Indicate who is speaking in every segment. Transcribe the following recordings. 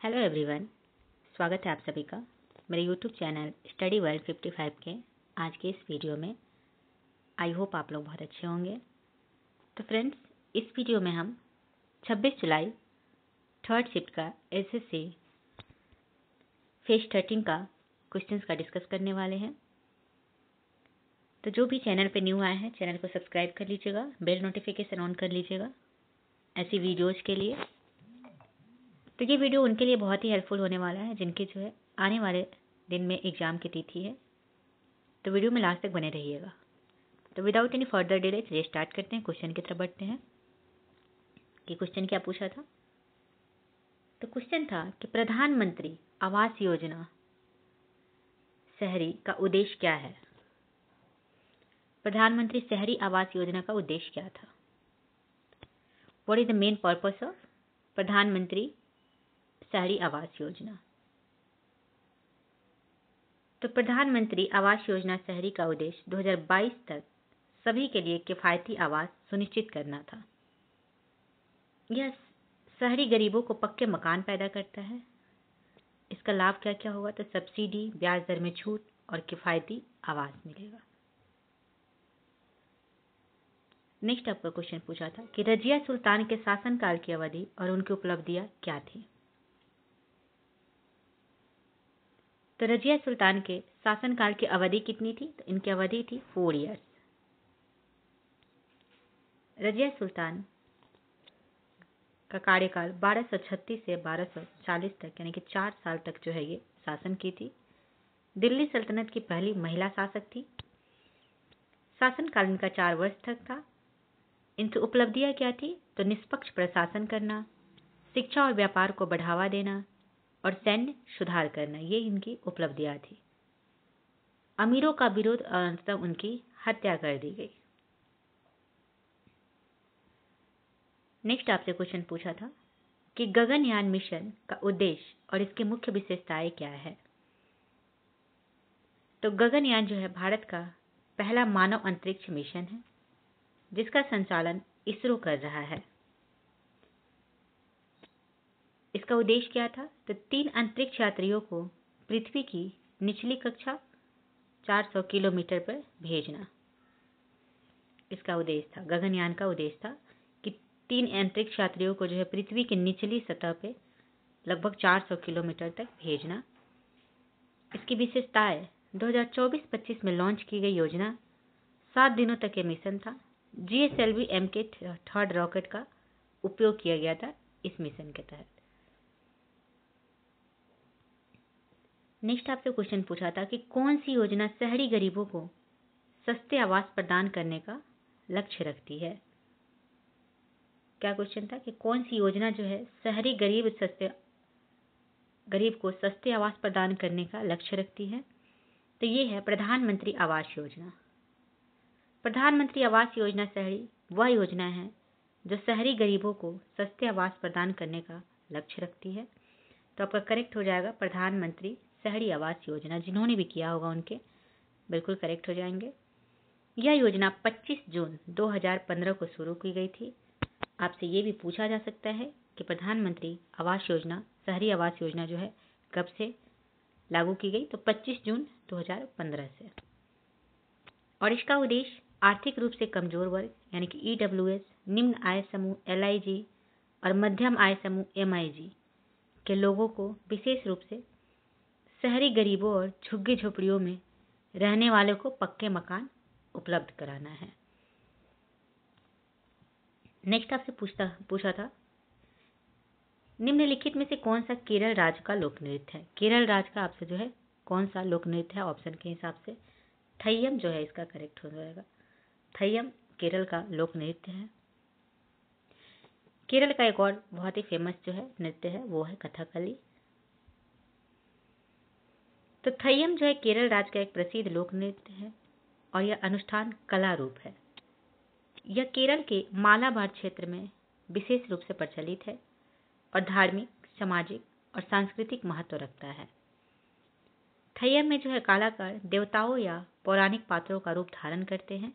Speaker 1: Hello everyone, स्वागत है आप सभी का मेरे यूट्यूब चैनल स्टडी वर्ल्ड 55 के आज के इस वीडियो में। आई होप आप लोग बहुत अच्छे होंगे। तो फ्रेंड्स, इस वीडियो में हम 26 जुलाई थर्ड शिफ्ट का एसएससी फेज 13 का क्वेश्चंस का डिस्कस करने वाले हैं। तो जो भी चैनल पे न्यू आए हैं, चैनल को सब्सक्राइब कर लीजिएगा, बेल नोटिफिकेशन ऑन कर लीजिएगा ऐसी वीडियोज़ के लिए। तो ये वीडियो उनके लिए बहुत ही हेल्पफुल होने वाला है जिनके जो है आने वाले दिन में एग्ज़ाम की तिथि है। तो वीडियो में लास्ट तक बने रहिएगा। तो विदाउट एनी फर्दर डिले चलिए स्टार्ट करते हैं, क्वेश्चन की तरफ बढ़ते हैं कि क्वेश्चन क्या पूछा था। तो क्वेश्चन था कि प्रधानमंत्री आवास योजना शहरी का उद्देश्य क्या है। प्रधानमंत्री शहरी आवास योजना का उद्देश्य क्या था। What is the main purpose of प्रधानमंत्री शहरी आवास योजना। तो प्रधानमंत्री आवास योजना शहरी का उद्देश्य 2022 तक सभी के लिए किफ़ायती आवास सुनिश्चित करना था। यह शहरी गरीबों को पक्के मकान पैदा करता है। इसका लाभ क्या क्या होगा, तो सब्सिडी, ब्याज दर में छूट और किफ़ायती आवास मिलेगा। नेक्स्ट आपका क्वेश्चन पूछा था कि रजिया सुल्तान के शासनकाल की अवधि और उनकी उपलब्धियां क्या थी। तो रजिया सुल्तान के शासनकाल की अवधि कितनी थी, तो इनकी अवधि थी 4 ईयर्स। रजिया सुल्तान का कार्यकाल 1236 से 1240 तक यानी कि 4 साल तक जो है ये शासन की थी। दिल्ली सल्तनत की पहली महिला शासक थी। शासनकाल इनका 4 वर्ष तक था। इनकी उपलब्धियां क्या थी, तो निष्पक्ष प्रशासन करना, शिक्षा और व्यापार को बढ़ावा देना और सैन्य सुधार करना, ये इनकी उपलब्धियां थी। अमीरों का विरोध और अंततः उनकी हत्या कर दी गई। नेक्स्ट आपसे क्वेश्चन पूछा था कि गगनयान मिशन का उद्देश्य और इसकी मुख्य विशेषताएं क्या है। तो गगनयान जो है भारत का पहला मानव अंतरिक्ष मिशन है जिसका संचालन इसरो कर रहा है। इसका उद्देश्य क्या था, तो 3 अंतरिक्ष यात्रियों को पृथ्वी की निचली कक्षा 400 किलोमीटर पर भेजना। इसका उद्देश्य था, गगनयान का उद्देश्य था कि 3 अंतरिक्ष यात्रियों को जो है पृथ्वी की निचली सतह पे लगभग 400 किलोमीटर तक भेजना। इसकी विशेषताएं, 2024-25 में लॉन्च की गई योजना, 7 दिनों तक ये मिशन था। GSLV MK थर्ड रॉकेट का उपयोग किया गया था इस मिशन के तहत। नेक्स्ट आपसे क्वेश्चन पूछा था कि कौन सी योजना शहरी गरीबों को सस्ते आवास प्रदान करने का लक्ष्य रखती है। क्या क्वेश्चन था कि कौन सी योजना जो है शहरी गरीब को सस्ते आवास प्रदान करने का लक्ष्य रखती है। तो ये है प्रधानमंत्री आवास योजना। प्रधानमंत्री आवास योजना शहरी वह योजना है जो शहरी गरीबों को सस्ते आवास प्रदान करने का लक्ष्य रखती है। तो आपका करेक्ट हो जाएगा प्रधानमंत्री शहरी आवास योजना। जिन्होंने भी किया होगा उनके बिल्कुल करेक्ट हो जाएंगे। यह योजना 25 जून 2015 को शुरू की गई थी। आपसे ये भी पूछा जा सकता है कि प्रधानमंत्री आवास योजना शहरी आवास योजना जो है कब से लागू की गई, तो 25 जून 2015 से। और इसका उद्देश्य आर्थिक रूप से कमजोर वर्ग यानी कि EWS, निम्न आय समूह LIG और मध्यम आय समूह MIG के लोगों को विशेष रूप से शहरी गरीबों और झुग्गी झोपड़ियों में रहने वालों को पक्के मकान उपलब्ध कराना है। नेक्स्ट आपसे पूछा था निम्नलिखित में से कौन सा केरल राज्य का लोक नृत्य है। केरल राज्य का आपसे जो है कौन सा लोक नृत्य है, ऑप्शन के हिसाब से थय्यम जो है इसका करेक्ट हो जाएगा। थय्यम केरल का लोक नृत्य है। केरल का एक और बहुत ही फेमस जो है नृत्य है वो है कथकली। तो थय्यम जो है केरल राज्य का एक प्रसिद्ध लोक नृत्य है और यह अनुष्ठान कला रूप है। यह केरल के मालाबार क्षेत्र में विशेष रूप से प्रचलित है और धार्मिक, सामाजिक और सांस्कृतिक महत्व रखता है। थय्यम में जो है कलाकार देवताओं या पौराणिक पात्रों का रूप धारण करते हैं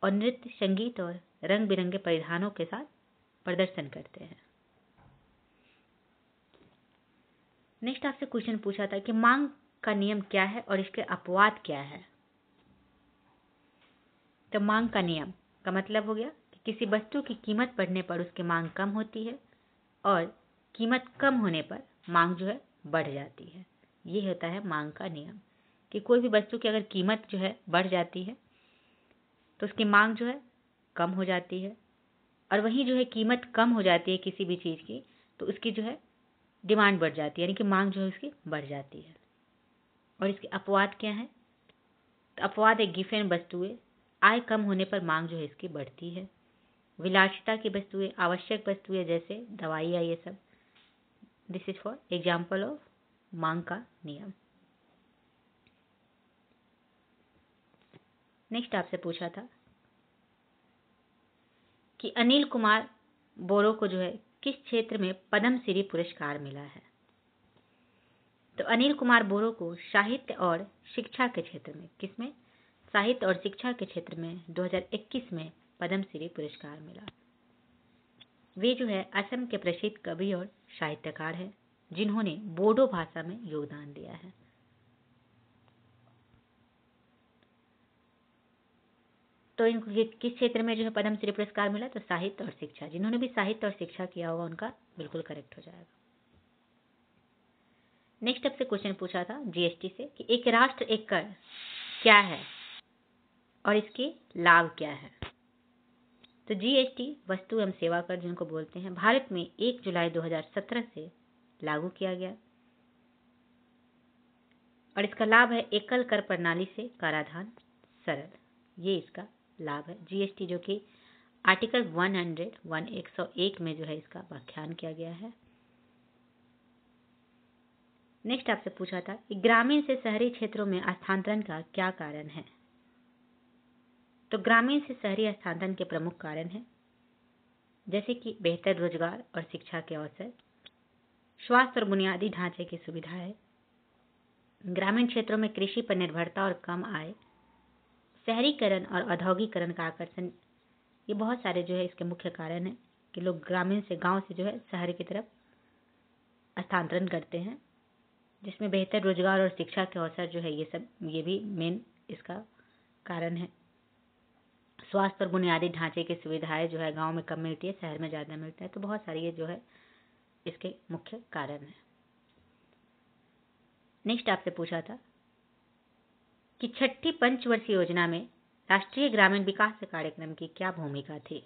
Speaker 1: और नृत्य, संगीत और रंग बिरंगे परिधानों के साथ प्रदर्शन करते हैं। नेक्स्ट आपसे क्वेश्चन पूछा था कि मांग का नियम क्या है और इसके अपवाद क्या है। तो मांग का नियम का मतलब हो गया कि किसी वस्तु की कीमत बढ़ने पर उसकी मांग कम होती है और कीमत कम होने पर मांग जो है बढ़ जाती है। ये होता है मांग का नियम कि कोई भी वस्तु की अगर कीमत जो है बढ़ जाती है तो उसकी मांग जो है कम हो जाती है, और वहीं जो है कीमत कम हो जाती है किसी भी चीज़ की तो उसकी जो है डिमांड बढ़ जाती है, यानी कि मांग जो है उसकी बढ़ जाती है। और इसके अपवाद क्या है? तो अपवाद है गिफेन वस्तुएं, आय कम होने पर मांग जो है इसकी बढ़ती है। विलासिता की वस्तुएं, आवश्यक वस्तुएं जैसे दवाइयाँ, ये सब। This is for example of मांग का नियम। नेक्स्ट आपसे पूछा था कि अनिल कुमार बोरो को जो है किस क्षेत्र में पद्मश्री पुरस्कार मिला है। तो अनिल कुमार बोरो को साहित्य और शिक्षा के क्षेत्र में, किसमें? साहित्य और शिक्षा के क्षेत्र में 2021 में पद्मश्री पुरस्कार मिला। वे जो है असम के प्रसिद्ध कवि और साहित्यकार हैं जिन्होंने बोडो भाषा में योगदान दिया है। तो इनको किस क्षेत्र में जो है पद्मश्री पुरस्कार मिला? तो साहित्य और शिक्षा। जिन्होंने भी साहित्य और शिक्षा किया होगा उनका बिल्कुल करेक्ट हो जाएगा। नेक्स्ट आपसे क्वेश्चन पूछा था जीएसटी से कि एक राष्ट्र एक कर क्या है और इसके लाभ क्या है। तो जीएसटी वस्तु एवं सेवा कर जिनको बोलते हैं, भारत में 1 जुलाई 2017 से लागू किया गया और इसका लाभ है एकल कर प्रणाली से कराधान सरल। ये इसका लाभ है जीएसटी, जो कि आर्टिकल 101 में जो है इसका व्याख्यान किया गया है। नेक्स्ट आपसे पूछा था कि ग्रामीण से शहरी क्षेत्रों में स्थानांतरण का क्या कारण है। तो ग्रामीण से शहरी स्थानांतरण के प्रमुख कारण हैं जैसे कि बेहतर रोजगार और शिक्षा के अवसर, स्वास्थ्य और बुनियादी ढांचे की सुविधाएं, ग्रामीण क्षेत्रों में कृषि पर निर्भरता और कम आय, शहरीकरण और औद्योगिकरण का आकर्षण। ये बहुत सारे जो है इसके मुख्य कारण हैं कि लोग ग्रामीण से, गांव से जो है शहर की तरफ स्थानांतरण करते हैं, जिसमें बेहतर रोजगार और शिक्षा के अवसर जो है ये भी मेन इसका कारण है। स्वास्थ्य और बुनियादी ढांचे की सुविधाएं जो है गांव में कम मिलती है, शहर में ज़्यादा मिलता है। तो बहुत सारे ये जो है इसके मुख्य कारण हैं। नेक्स्ट आपसे पूछा था कि छठी पंचवर्षीय योजना में राष्ट्रीय ग्रामीण विकास कार्यक्रम की क्या भूमिका थी।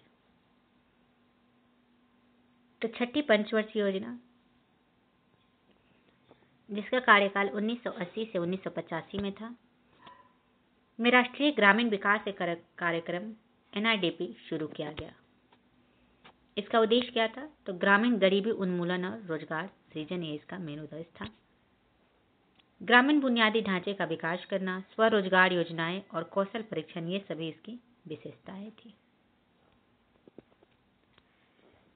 Speaker 1: तो छठी पंचवर्षीय योजना, जिसका कार्यकाल 1980 से 1985 में था, में राष्ट्रीय ग्रामीण विकास कार्यक्रम NRDP शुरू किया गया। इसका उद्देश्य क्या था? तो ग्रामीण गरीबी उन्मूलन और रोजगार सृजन, ये इसका मेन उद्देश्य था। ग्रामीण बुनियादी ढांचे का विकास करना, स्वरोजगार योजनाएं और कौशल परीक्षण, ये सभी इसकी विशेषताएं थी।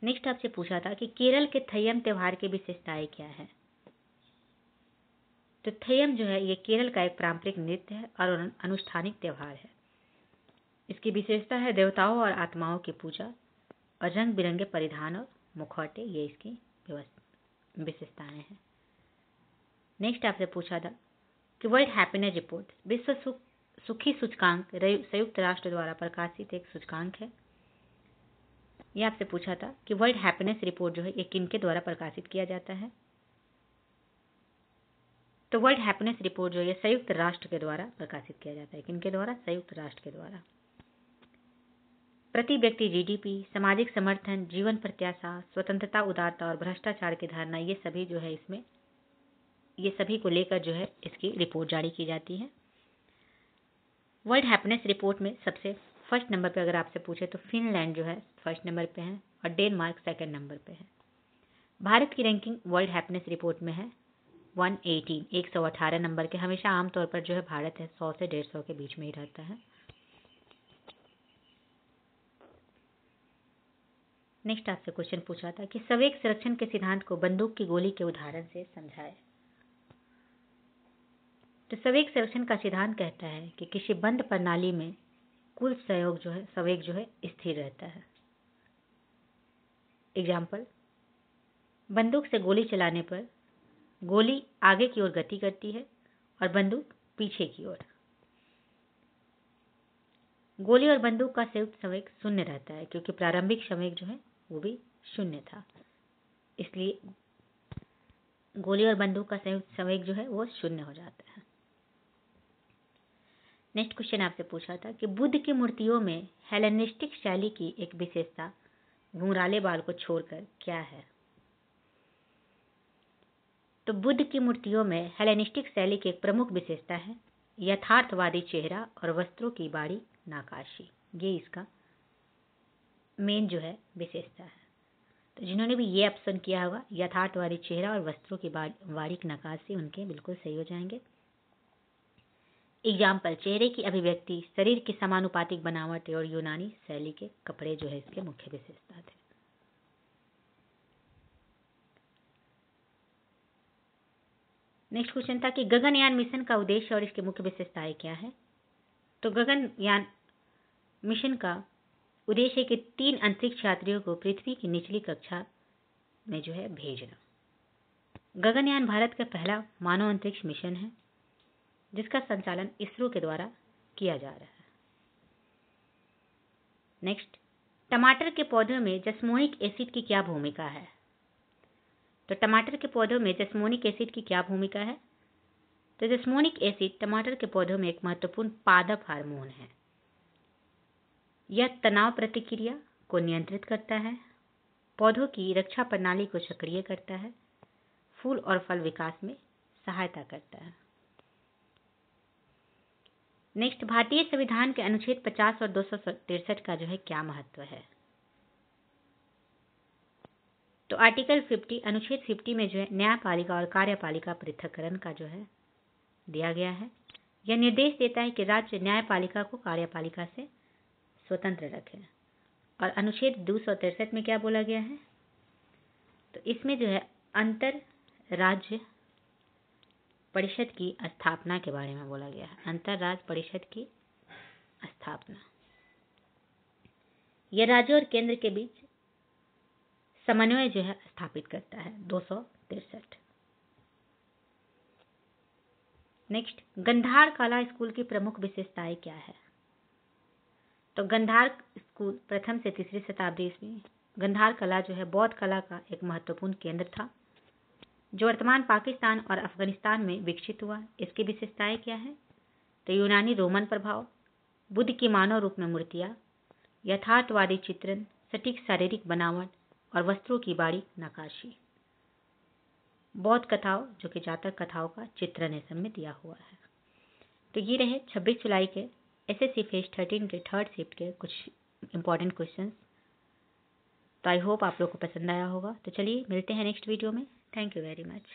Speaker 1: नेक्स्ट आपसे पूछा था कि केरल के थयम त्योहार की विशेषताएं क्या है। तो थयम जो है ये केरल का एक पारंपरिक नृत्य है और अनुष्ठानिक त्योहार है। इसकी विशेषता है देवताओं और आत्माओं की पूजा और रंग बिरंगे परिधान और मुखौटे, ये इसकी विशेषताएं हैं। नेक्स्ट आपसे पूछा था कि वर्ल्ड हैप्पीनेस रिपोर्ट, विश्व सुखी सूचकांक संयुक्त राष्ट्र द्वारा प्रकाशित एक सूचकांक है। यह आपसे पूछा था कि वर्ल्ड हैप्पीनेस रिपोर्ट जो है ये किनके द्वारा प्रकाशित किया जाता है। तो वर्ल्ड हैप्पीनेस रिपोर्ट जो है संयुक्त राष्ट्र के द्वारा प्रकाशित किया जाता है। किनके द्वारा? संयुक्त राष्ट्र के द्वारा। प्रति व्यक्ति GDP, सामाजिक समर्थन, जीवन प्रत्याशा, स्वतंत्रता, उदारता और भ्रष्टाचार की धारणा, ये सभी जो है इसमें, ये सभी को लेकर जो है इसकी रिपोर्ट जारी की जाती है। वर्ल्ड हैप्पीनेस रिपोर्ट में सबसे फर्स्ट नंबर पे अगर आपसे पूछे तो फिनलैंड जो है फर्स्ट नंबर पे है और डेनमार्क सेकंड नंबर पे है। भारत की रैंकिंग वर्ल्ड हैप्पीनेस रिपोर्ट में है 118 नंबर के। हमेशा आमतौर पर जो है भारत है 100 से 150 के बीच में ही रहता है। नेक्स्ट आपसे क्वेश्चन पूछा था कि सवेग संरक्षण के सिद्धांत को बंदूक की गोली के उदाहरण से समझाए। तो सवेग संरक्षण का सिद्धांत कहता है कि किसी बंद प्रणाली में कुल सहयोग जो है, सवेग जो है स्थिर रहता है। एग्जाम्पल, बंदूक से गोली चलाने पर गोली आगे की ओर गति करती है और बंदूक पीछे की ओर। गोली और बंदूक का संयुक्त संवेग शून्य रहता है, क्योंकि प्रारंभिक संवेग जो है वो भी शून्य था, इसलिए गोली और बंदूक का संयुक्त संवेग जो है वो शून्य हो जाता है। नेक्स्ट क्वेश्चन आपसे पूछा था कि बुद्ध की मूर्तियों में हेलेनिस्टिक शैली की एक विशेषता घुंघराले बाल को छोड़कर क्या है? तो बुद्ध की मूर्तियों में हेलेनिस्टिक शैली की एक प्रमुख विशेषता है यथार्थवादी चेहरा और वस्त्रों की बारीक नक्काशी। ये इसका मेन जो है विशेषता है। तो जिन्होंने भी ये ऑप्शन किया होगा यथार्थवादी चेहरा और वस्त्रों की बारीक नक्काशी, उनके बिल्कुल सही हो जाएंगे। एग्जाम्पल, चेहरे की अभिव्यक्ति, शरीर की समानुपातिक बनावट और यूनानी शैली के कपड़े जो है इसके मुख्य विशेषता थे। नेक्स्ट क्वेश्चन था कि गगनयान मिशन का उद्देश्य और इसकी मुख्य विशेषताएं क्या है? तो गगनयान मिशन का उद्देश्य है कि 3 अंतरिक्ष यात्रियों को पृथ्वी की निचली कक्षा में जो है भेजना। गगनयान भारत का पहला मानव अंतरिक्ष मिशन है जिसका संचालन इसरो के द्वारा किया जा रहा है। नेक्स्ट, टमाटर के पौधों में जस्मोनिक एसिड की क्या भूमिका है? तो टमाटर के पौधों में जस्मोनिक एसिड की क्या भूमिका है? तो जस्मोनिक एसिड टमाटर के पौधों में एक महत्वपूर्ण पादप हार्मोन है। यह तनाव प्रतिक्रिया को नियंत्रित करता है, पौधों की रक्षा प्रणाली को सक्रिय करता है, फूल और फल विकास में सहायता करता है। नेक्स्ट, भारतीय संविधान के अनुच्छेद 50 और 263 का जो है क्या महत्व है? तो आर्टिकल 50 अनुच्छेद 50 में जो है न्यायपालिका और कार्यपालिका पृथक्करण का जो है दिया गया है। यह निर्देश देता है कि राज्य न्यायपालिका को कार्यपालिका से स्वतंत्र रखें। और अनुच्छेद 263 में क्या बोला गया है? तो इसमें जो है अंतर राज्य परिषद की स्थापना के बारे में बोला गया है। अंतर राज्य परिषद की स्थापना, यह राज्य और केंद्र के बीच समन्वय जो है स्थापित करता है। 263। नेक्स्ट, गंधार कला स्कूल की प्रमुख विशेषताएं क्या है? तो गंधार स्कूल प्रथम से तीसरी शताब्दी ईस्वी गंधार कला जो है बौद्ध कला का एक महत्वपूर्ण केंद्र था जो वर्तमान पाकिस्तान और अफगानिस्तान में विकसित हुआ। इसकी विशेषताएं क्या है? तो यूनानी रोमन प्रभाव, बुद्ध की मानव रूप में मूर्तियां, यथार्थवादी चित्रण, सटीक शारीरिक बनावट और वस्त्रों की बारीक नक्काशी। बौद्ध कथाओं जो कि जातक कथाओं का चित्रण इस में दिया हुआ है। तो ये रहे 26 जुलाई के एसएससी फेज 13 के थर्ड शिफ्ट के कुछ इंपॉर्टेंट क्वेश्चंस। तो आई होप आप लोग को पसंद आया होगा। तो चलिए मिलते हैं नेक्स्ट वीडियो में। Thank you very much.